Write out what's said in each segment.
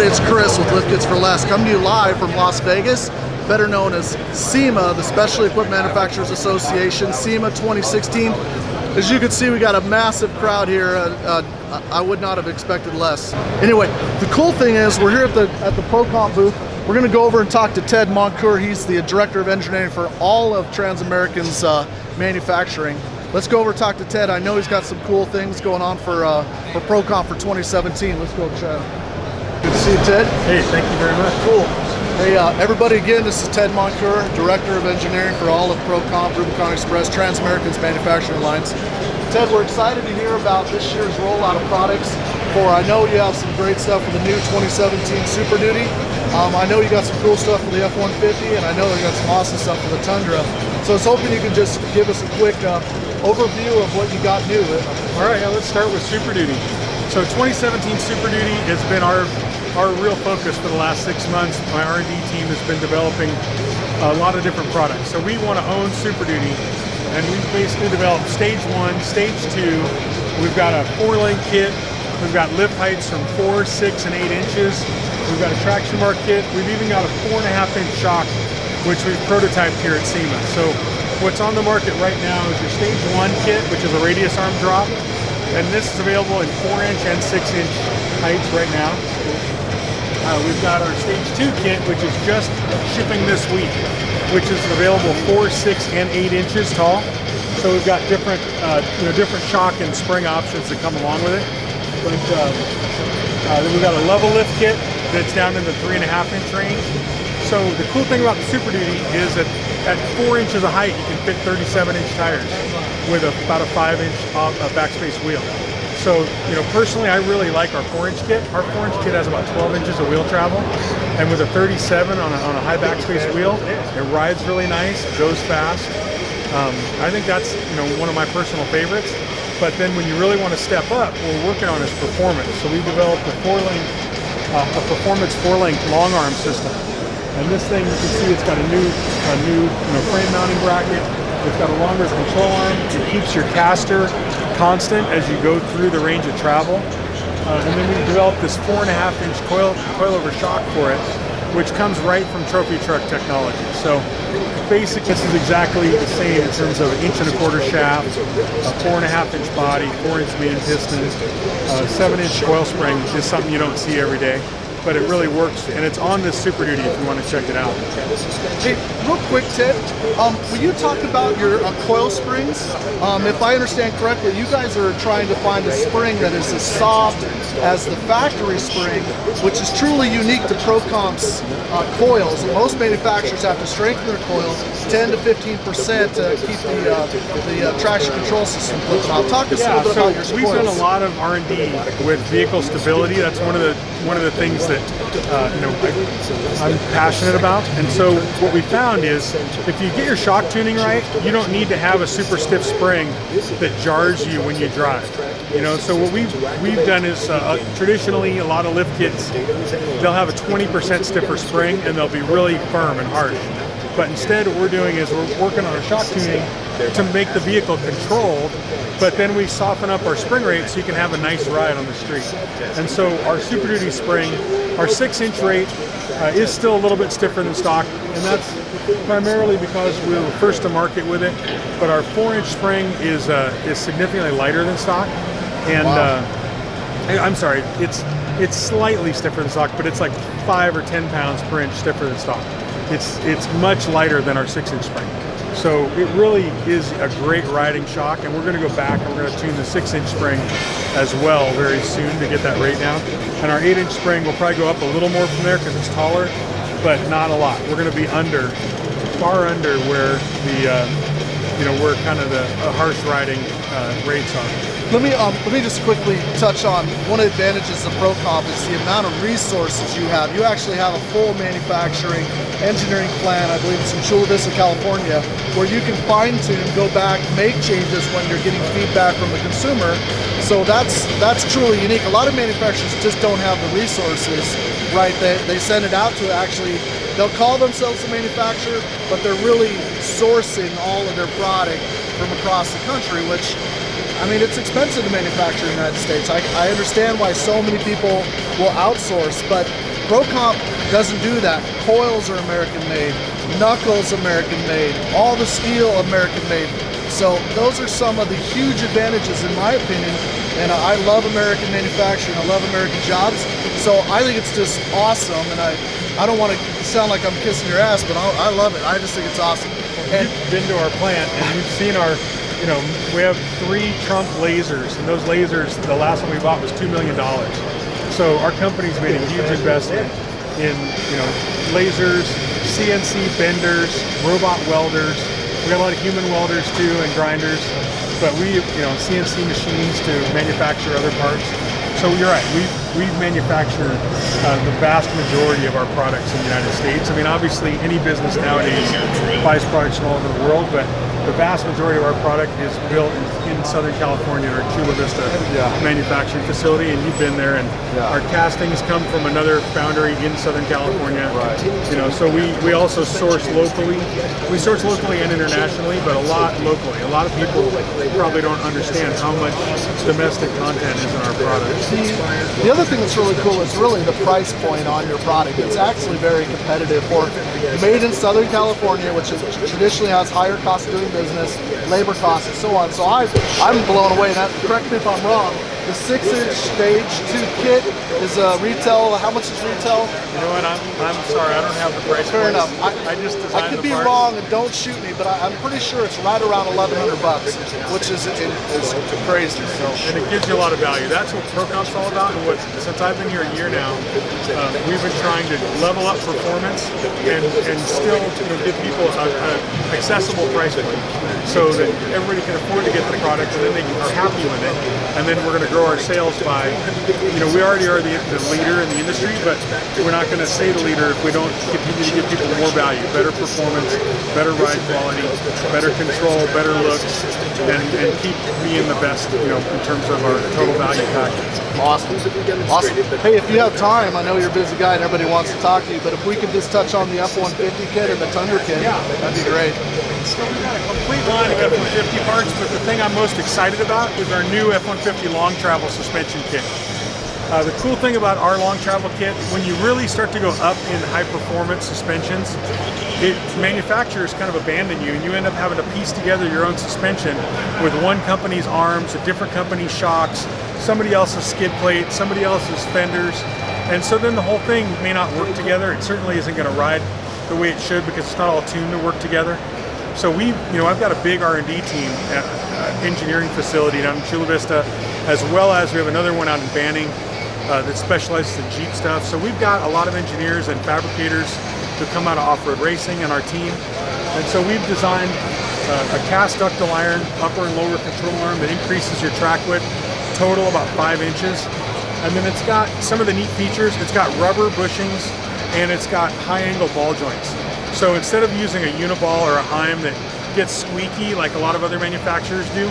everybody, it's Chris with Lift Kits for Less, coming to you live from Las Vegas, better known as SEMA, the Specialty Equipment Manufacturers Association, SEMA 2016. As you can see, we got a massive crowd here. I would not have expected less. Anyway, the cool thing is we're here at the ProComp booth. We're gonna go over and talk to Ted Moncure. He's the Director of Engineering for all of Transamerican's manufacturing. Let's go over and talk to Ted. I know he's got some cool things going on for ProComp for 2017. Let's go, Chad. Good to see you, Ted. Hey, thank you very much. Cool. Hey, everybody, again, this is Ted Moncure, Director of Engineering for all of ProComp, Rubicon Express, Transamerican's manufacturing lines. Ted, we're excited to hear about this year's rollout of products for, I know you have some great stuff for the new 2017 Super Duty. I know you got some cool stuff for the F-150, and I know you got some awesome stuff for the Tundra. So I was hoping you could just give us a quick overview of what you got new. All right, let's start with Super Duty. So 2017 Super Duty has been our real focus for the last 6 months. My R&D team has been developing a lot of different products. So we want to own Super Duty, and we've basically developed Stage 1, Stage 2. We've got a 4-link kit. We've got lift heights from 4, 6, and 8 inches. We've got a traction bar kit. We've even got a 4.5-inch shock, which we've prototyped here at SEMA. So what's on the market right now is your Stage 1 kit, which is a radius arm drop. And this is available in 4-inch and 6-inch heights right now. We've got our Stage 2 kit, which is just shipping this week, which is available 4, 6, and 8 inches tall. So we've got different, different shock and spring options that come along with it. But then we've got a level lift kit that's down in the 3.5-inch range. So the cool thing about the Super Duty is that at 4 inches of height, you can fit 37-inch tires with about a 5-inch backspace wheel. So, personally, I really like our 4-inch kit. Our 4-inch kit has about 12 inches of wheel travel, and with a 37 on a high backspace wheel, it rides really nice, goes fast. I think that's one of my personal favorites. But then when you really want to step up, what we're working on is performance. So we developed a performance 4-link long arm system. And this thing, you can see it's got a new frame mounting bracket. It's got a longer control arm. It keeps your caster constant as you go through the range of travel. And then we developed this 4.5-inch coilover shock for it, which comes right from trophy truck technology. So basically, this is exactly the same in terms of an 1.25-inch shaft, a 4.5-inch body, 4-inch main piston, 7-inch coil spring, which is something you don't see every day. But it really works, and it's on this Super Duty if you want to check it out. Hey, real quick, Ted, will you talk about your coil springs? If I understand correctly, you guys are trying to find a spring that is as soft as the factory spring, which is truly unique to ProComp's coils. Most manufacturers have to strengthen their coil 10 to 15% to keep the traction control system flipping out. Talk to us a little bit about your coils. We've done a lot of R&D with vehicle stability. That's one of the things that I'm passionate about. And so what we found is if you get your shock tuning right, you don't need to have a super stiff spring that jars you when you drive. So what we've done is traditionally a lot of lift kits, they'll have a 20% stiffer spring and they'll be really firm and harsh. But instead what we're doing is we're working on a shock tuning to make the vehicle controlled, but then we soften up our spring rate so you can have a nice ride on the street. And so our Super Duty spring, our 6-inch rate is still a little bit stiffer than stock, and that's primarily because we were first to market with it. But our 4-inch spring is significantly lighter than stock, and I'm sorry, it's slightly stiffer than stock, but it's like 5 or 10 pounds per inch stiffer than stock. It's much lighter than our 6-inch spring. So it really is a great riding shock, and we're going to go back and we're going to tune the 6-inch spring as well very soon to get that rate down. And our 8-inch spring will probably go up a little more from there because it's taller, but not a lot. We're going to be far under where where kind of the harsh riding rates are. Let me just quickly touch on one of the advantages of ProComp is the amount of resources you have. You actually have a full manufacturing engineering plan, I believe it's in Chula Vista, California, where you can fine tune, go back, make changes when you're getting feedback from the consumer. So that's truly unique. A lot of manufacturers just don't have the resources, right? They send it out to actually, they'll call themselves a manufacturer, but they're really sourcing all of their product from across the country, which I mean, it's expensive to manufacture in the United States. I understand why so many people will outsource, but ProComp doesn't do that. Coils are American made, knuckles American made, all the steel American made. So those are some of the huge advantages in my opinion, and I love American manufacturing, I love American jobs. So I think it's just awesome, and I don't want to sound like I'm kissing your ass, but I love it. I just think it's awesome. And you've been to our plant and you've seen our, you know, we have 3 trunk lasers, and those lasers, the last one we bought was $2 million. So our company's made a huge investment in, you know, lasers, CNC benders, robot welders. We got a lot of human welders too, and grinders, but we, you know, CNC machines to manufacture other parts. So you're right, we've manufactured the vast majority of our products in the United States. I mean, obviously any business nowadays buys products from all over the world, but the vast majority of our product is built in Southern California at our Chula Vista manufacturing facility, and you've been there, and our castings come from another foundry in Southern California. You know, so we also source locally. We source locally and internationally, but a lot locally. A lot of people probably don't understand how much domestic content is in our products. The other thing that's really cool is really the price point on your product. It's actually very competitive for made in Southern California, which is traditionally has higher cost of doing business, labor costs, and so on. So I'm blown away. Now, correct me if I'm wrong. The 6-inch stage 2 kit is retail. How much is retail? You know what? I'm sorry. I don't have the price. Fair enough. I just designed I could be wrong, and don't shoot me, but I'm pretty sure it's right around $1,100, which is crazy. So, and it gives you a lot of value. That's what ProComp's all about. And since I've been here a year now, we've been trying to level up performance and still, you know, give people an accessible price point, so that everybody can afford to get the product, and then they are happy with it. And then we're going to grow our sales by, you know, we already are the leader in the industry, but we're not going to stay the leader if we don't continue to give people more value, better performance, better ride quality, better control, better looks, and keep being the best, you know, in terms of our total value package. Awesome. Awesome. Hey, if you have time, I know you're a busy guy and everybody wants to talk to you, but if we could just touch on the F-150 kit and the Tundra kit, that'd be great. So we've got a complete line of F-150 parts, but the thing I'm most excited about is our new F-150 long travel suspension kit. The cool thing about our long travel kit, when you really start to go up in high performance suspensions, manufacturers kind of abandon you, and you end up having to piece together your own suspension with one company's arms, a different company's shocks, somebody else's skid plate, somebody else's fenders, and so then the whole thing may not work together. It certainly isn't going to ride the way it should because it's not all tuned to work together. So I've got a big R&D team at engineering facility down in Chula Vista, as well as we have another one out in Banning that specializes in Jeep stuff. So we've got a lot of engineers and fabricators who come out of off-road racing on our team. And so we've designed a cast ductile iron upper and lower control arm that increases your track width, total about 5 inches. And then it's got some of the neat features. It's got rubber bushings and it's got high angle ball joints. So instead of using a uniball or a Heim that gets squeaky like a lot of other manufacturers do,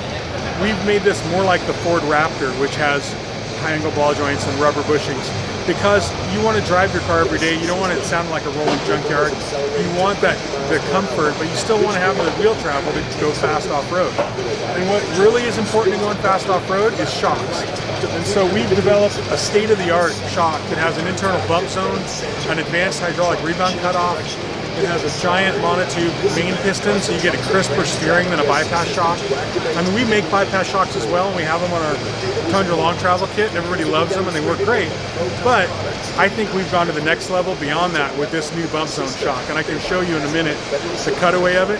we've made this more like the Ford Raptor, which has high angle ball joints and rubber bushings. Because you want to drive your car every day, you don't want it to sound like a rolling junkyard. You want the comfort, but you still want to have the wheel travel to go fast off-road. And what really is important in going fast off-road is shocks. And so we've developed a state-of-the-art shock that has an internal bump zone, an advanced hydraulic rebound cutoff. It has a giant monotube main piston, so you get a crisper steering than a bypass shock. I mean, we make bypass shocks as well, and we have them on our Tundra long travel kit, and everybody loves them, and they work great. But I think we've gone to the next level beyond that with this new bump zone shock, and I can show you in a minute the cutaway of it.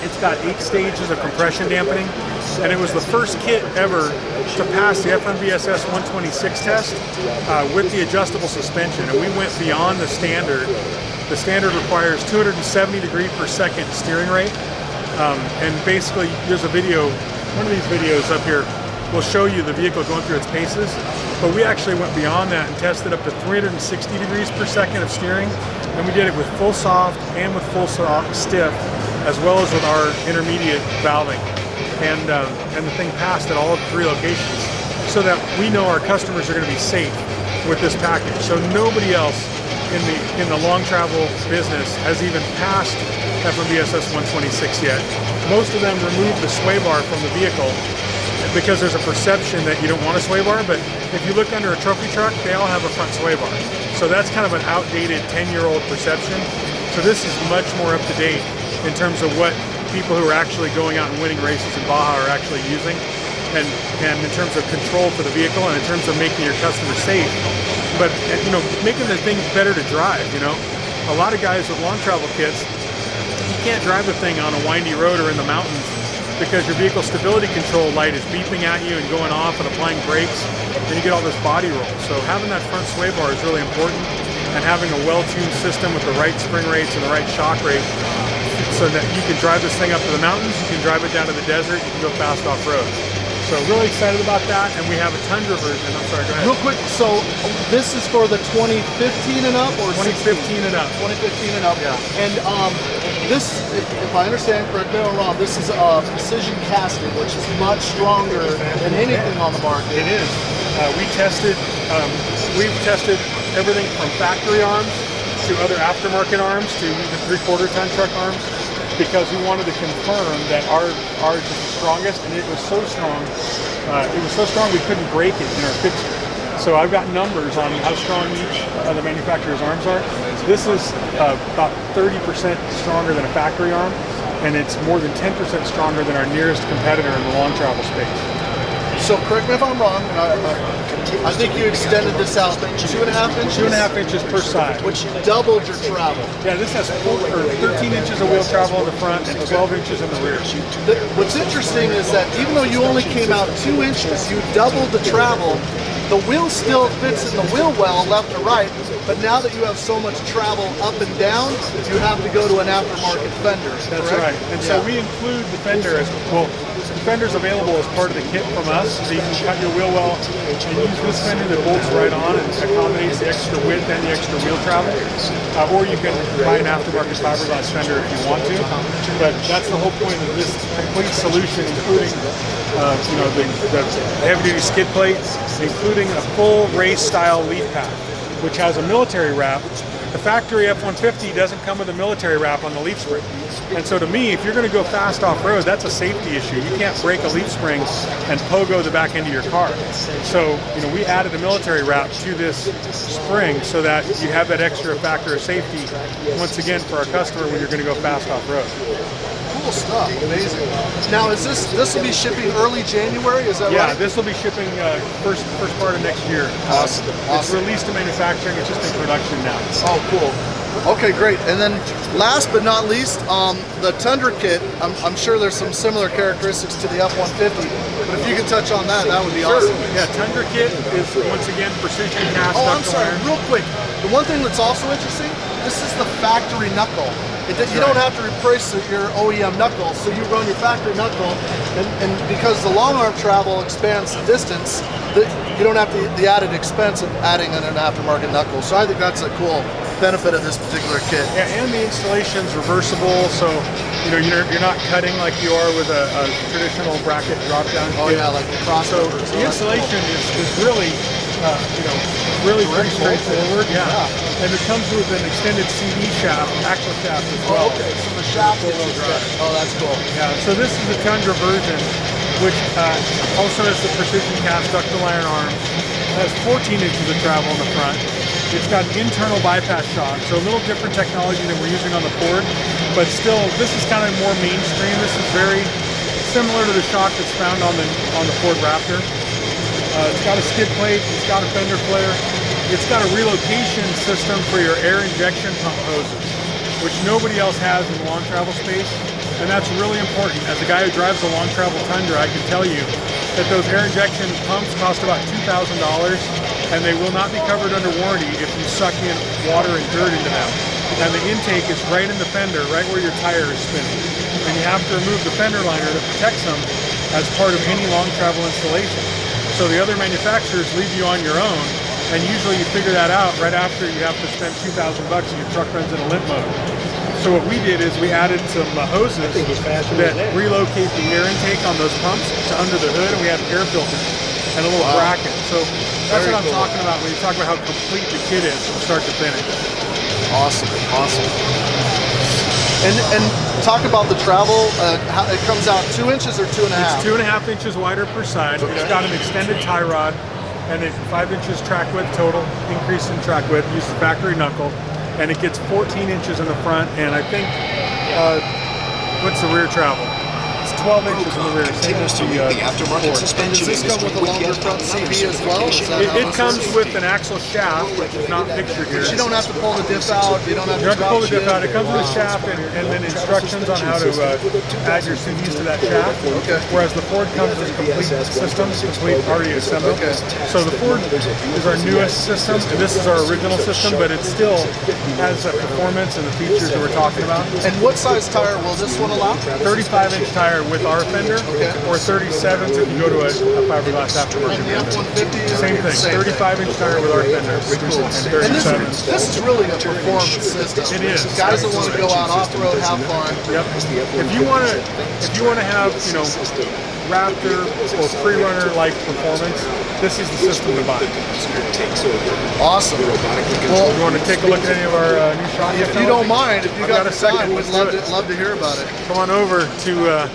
It's got 8 stages of compression dampening, and it was the first kit ever to pass the FMVSS 126 test with the adjustable suspension, and we went beyond the standard. The standard requires 270 degree per second steering rate, and basically there's a video, one of these videos up here will show you the vehicle going through its paces, but we actually went beyond that and tested up to 360 degrees per second of steering, and we did it with full soft and with full soft stiff, as well as with our intermediate valving, and the thing passed at all 3 locations, so that we know our customers are going to be safe with this package. So nobody else in the long travel business has even passed FMVSS 126 yet. Most of them removed the sway bar from the vehicle because there's a perception that you don't want a sway bar, but if you look under a trophy truck, they all have a front sway bar. So that's kind of an outdated 10-year-old perception. So this is much more up to date in terms of what people who are actually going out and winning races in Baja are actually using, and in terms of control for the vehicle, and in terms of making your customer safe, but you know, making the thing better to drive. You know, a lot of guys with long travel kits, you can't drive the thing on a windy road or in the mountains because your vehicle stability control light is beeping at you and going off and applying brakes, and you get all this body roll. So having that front sway bar is really important, and having a well-tuned system with the right spring rates and the right shock rate, so that you can drive this thing up to the mountains, you can drive it down to the desert, you can go fast off-road. So really excited about that, and we have a Tundra version. I'm sorry, go ahead. Real quick, so this is for the 2015 and up, or 2015 and up. 2015 and up. Yeah. And this, if I understand correctly or wrong, this is a precision casting, which is much stronger than anything on the market. It is. We've tested everything from factory arms to other aftermarket arms to even 3/4 ton truck arms, because we wanted to confirm that ours is the strongest, and it was so strong. We couldn't break it in our fixture. So I've got numbers on how strong each of the manufacturer's arms are. This is about 30% stronger than a factory arm, and it's more than 10% stronger than our nearest competitor in the long travel space. So correct me if I'm wrong, I think you extended this out 2.5 inches? 2.5 inches per side. Which doubled your travel. Yeah, this has 13 inches of wheel travel in the front and 12 inches in the rear. What's interesting is that even though you only came out 2 inches, you doubled the travel. The wheel still fits in the wheel well left to right, but now that you have so much travel up and down, you have to go to an aftermarket fender. That's right. And so we include the fender as well. The fender's available as part of the kit from us, so you can cut your wheel well and use this fender that bolts right on and accommodates the extra width and the extra wheel travel. Or you can buy an aftermarket fiberglass fender if you want to. But that's the whole point of this complete solution, including you know, the heavy-duty skid plate, including a full race-style leaf pack, which has a military wrap. The factory F-150 doesn't come with a military wrap on the leaf spring. And so to me, if you're going to go fast off-road, that's a safety issue. You can't break a leaf spring and pogo the back end of your car. So, you know, we added a military wrap to this spring so that you have that extra factor of safety, once again, for our customer when you're going to go fast off-road. Cool stuff, amazing. Now, is this will be shipping early January? Is that right? Yeah, this will be shipping first part of next year. Awesome. It's released to manufacturing. It's just in production now. Oh, cool. Okay, great. And then, last but not least, the Tundra kit. I'm sure there's some similar characteristics to the F-150, but if you could touch on that, that would be awesome. Yeah, Tundra kit is once again precision cast. Oh, I'm sorry. Real quick, the one thing that's also interesting, this is the factory knuckle. You don't have to replace your OEM knuckle, so you run your factory knuckle, and because the long arm travel expands the distance, you don't have the added expense of adding in an aftermarket knuckle. So I think that's a cool benefit of this particular kit. Yeah, and the installation's reversible, so you know you're not cutting like you are with a traditional bracket drop-down kit. Oh yeah, like the crossover. So the installation is really you know, really pretty straightforward. Yeah. And it comes with an extended CD shaft, axle shaft as well. Oh, okay, so the shaft is oh, that's cool. Yeah, so this is the Tundra version, which also has the precision cast ductile iron arms. It has 14 inches of travel in the front. It's got an internal bypass shock, so a little different technology than we're using on the Ford, but still, this is kind of more mainstream. This is very similar to the shock that's found on the Ford Raptor. It's got a skid plate, it's got a fender flare, it's got a relocation system for your air injection pump hoses, which nobody else has in the long travel space, and that's really important. As a guy who drives a long travel Tundra, I can tell you that those air injection pumps cost about $2,000, and they will not be covered under warranty if you suck in water and dirt into them. And the intake is right in the fender, right where your tire is spinning. And you have to remove the fender liner that protects them as part of any long travel installation. So the other manufacturers leave you on your own, and usually you figure that out right after you have to spend $2,000 and your truck runs in a limp mode. So what we did is we added some hoses that relocate the air intake on those pumps to under the hood, and we have air filters and a little bracket. So that's what I'm talking about when you talk about how complete the kit is from start to finish. Awesome, awesome. And talk about the travel. How, it comes out 2 inches or 2.5? It's 2.5 inches wider per side. Okay. It's got an extended tie rod and it's 5 inches track width total, increase in track width, uses factory knuckle, and it gets 14 inches in the front, and I think, what's the rear travel? It's 12 inches in the rear. Continues to meet the aftermarket suspension Does this come with a longer front CV as well? It comes with an axle shaft, which is not pictured here. But you don't have to pull the diff out. You don't have to pull the diff out. It comes with a shaft and then instructions on how to add your CVs to that shaft. Okay. Whereas the Ford comes with a complete system, complete already assembled. Okay. So the Ford is our newest system, and this is our original system, but it still has the performance and the features that we're talking about. And what size tire will this one allow? 35-inch tire with our fender, or 37s if you go to a fiberglass aftermarket. And the F-150? Same thing, 35-inch tire with our fender. Cool. And this is really a performance system. It is. Guys that want to go out off-road, have fun. Yep. If you want to have, you know, Raptor or pre-runner-like performance, this is the system to buy. Awesome. Well, you want to take a look at any of our new shock? If you don't mind, if you got a second, we'd love to hear about it. Come on over to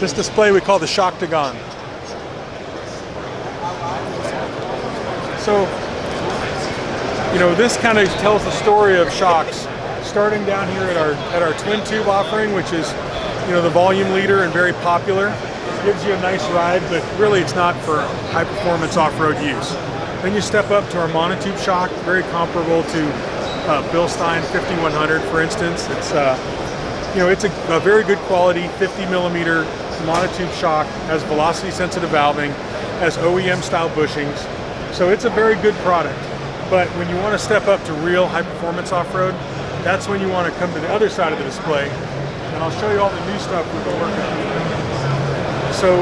this display we call the Shoctagon. So, you know, this kind of tells the story of shocks, starting down here at our twin tube offering, which is, you know, the volume leader and very popular. Gives you a nice ride, but really it's not for high performance off-road use. Then you step up to our monotube shock, very comparable to Bilstein 5100, for instance. It's you know, it's a very good quality 50 millimeter monotube shock, has velocity sensitive valving, has OEM style bushings. So it's a very good product. But when you want to step up to real high performance off-road, that's when you want to come to the other side of the display. And I'll show you all the new stuff we've been working on. So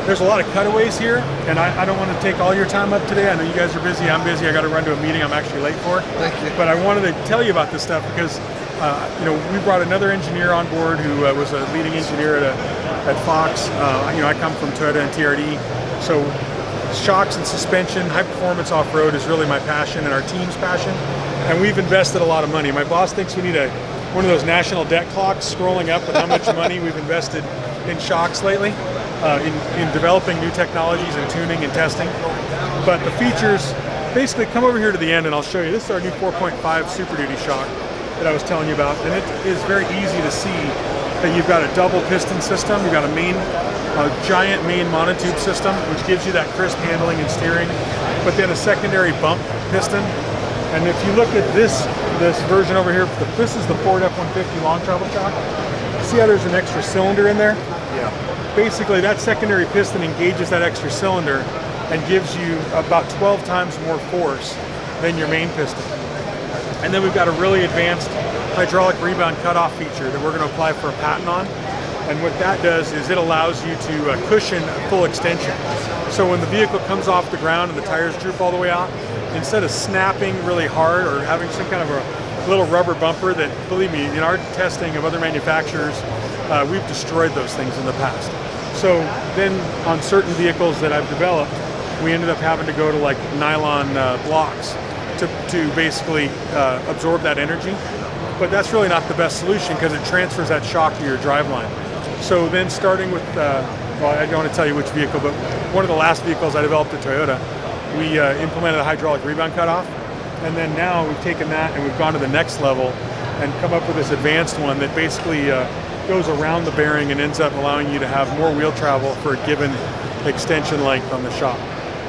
there's a lot of cutaways here, and I don't want to take all your time up today. I know you guys are busy, I'm busy, I got to run to a meeting I'm actually late for. Thank you. But I wanted to tell you about this stuff because you know, we brought another engineer on board who was a leading engineer at Fox. You know, I come from Toyota and TRD, so shocks and suspension, high performance off-road is really my passion and our team's passion, and we've invested a lot of money. My boss thinks we need one of those national debt clocks scrolling up with how much money we've invested in shocks lately, in developing new technologies and tuning and testing. But the features, basically come over here to the end and I'll show you. This is our new 4.5 Super Duty shock that I was telling you about, and it is very easy to see that you've got a double piston system, you've got a giant main monotube system, which gives you that crisp handling and steering, but then a secondary bump piston. And if you look at this version over here, this is the Ford F-150 long travel shock. See how there's an extra cylinder in there? Yeah. Basically, that secondary piston engages that extra cylinder and gives you about 12 times more force than your main piston. And then we've got a really advanced hydraulic rebound cutoff feature that we're going to apply for a patent on. And what that does is it allows you to cushion full extension. So when the vehicle comes off the ground and the tires droop all the way out, instead of snapping really hard or having some kind of a little rubber bumper that, believe me, in our testing of other manufacturers, we've destroyed those things in the past. So then on certain vehicles that I've developed, we ended up having to go to like nylon blocks to basically absorb that energy. But that's really not the best solution because it transfers that shock to your driveline. So then starting with, well, I don't want to tell you which vehicle, but one of the last vehicles I developed at Toyota, we implemented a hydraulic rebound cutoff. And then now we've taken that and we've gone to the next level and come up with this advanced one that basically goes around the bearing and ends up allowing you to have more wheel travel for a given extension length on the shock.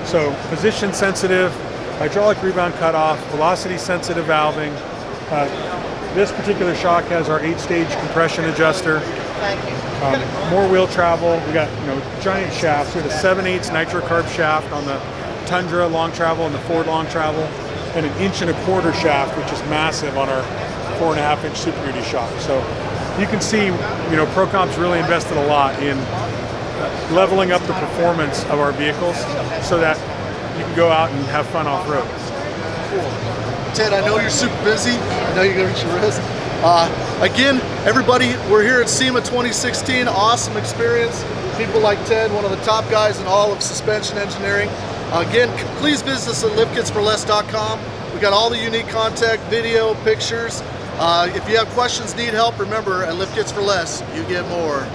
So position sensitive, hydraulic rebound cutoff, velocity sensitive valving. This particular shock has our 8-stage compression adjuster. More wheel travel. We got, you know, giant shafts. We have a 7/8 nitrocarb shaft on the Tundra long travel and the Ford long travel, and an 1.25 inch shaft, which is massive on our 4.5 inch Super Duty shock. So you can see, you know, Procomp's really invested a lot in leveling up the performance of our vehicles so that you can go out and have fun off-road. Ted, I know you're super busy. I know you're going to hit your wrist. Again, everybody, we're here at SEMA 2016. Awesome experience. People like Ted, one of the top guys in all of suspension engineering. Again, please visit us at livekitsforless.com. We got all the unique content, video, pictures, If you have questions, need help, remember at Lift Kits for Less, you get more.